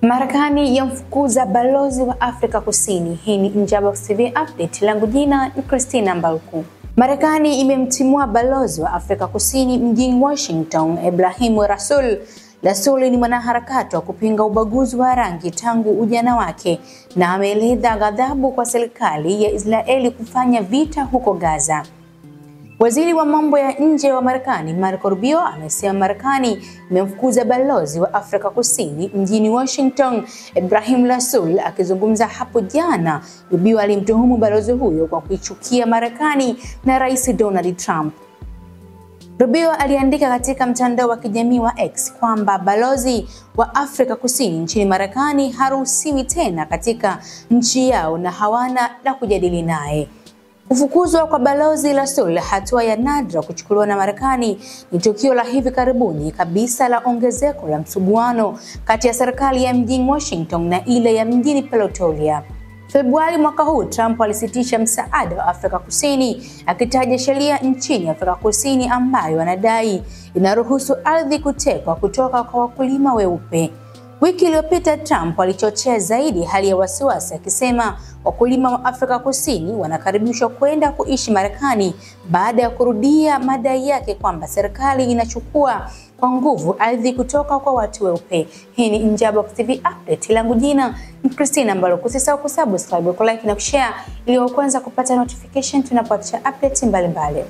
Marekani yamfukuza balozi wa Afrika Kusini. Hii ni Njabox TV update, langu jina ni Christina Mbaluku. Marekani imemtimua balozi wa Afrika Kusini mjini Washington, Ebrahim Rasool. Rasool ni mwanaharakati wa kupinga ubaguzi wa rangi tangu ujana wake na ameeleza ghadhabu kwa serikali ya Israeli kufanya vita huko Gaza. Waziri wa mambo ya nje wa Marekani Marco Rubio amesema Marekani imemfukuza balozi wa Afrika Kusini mjini Washington, Ebrahim Rasool. Akizungumza hapo jana, Rubio alimtuhumu balozi huyo kwa kuichukia Marekani na Rais Donald Trump. Rubio aliandika katika mtandao wa kijamii wa X kwamba balozi wa Afrika Kusini nchini Marekani haruhusiwi tena katika nchi yao na hawana la kujadili naye. Kufukuzwa kwa balozi Rasool, hatua ya nadra kuchukuliwa na Marekani, ni tukio la hivi karibuni kabisa la ongezeko la msuguano kati ya serikali ya mjini Washington na ile ya mjini Pretoria. Februari mwaka huu, Trump alisitisha msaada wa Afrika Kusini akitaja sheria nchini Afrika Kusini ambayo anadai inaruhusu ardhi kutekwa kutoka kwa wakulima weupe. Wiki iliyopita Trump alichochea zaidi hali ya wasiwasi akisema wakulima wa Afrika Kusini wanakaribishwa kwenda kuishi Marekani baada ya kurudia madai yake kwamba serikali inachukua kwa nguvu ardhi kutoka kwa watu weupe. Hii ni Njabox TV update, langu jina ni Christina Mbaluku. Usisahau kusubscribe, kulike na kushare ili uanze kupata notification tunapoacha updates mbalimbali.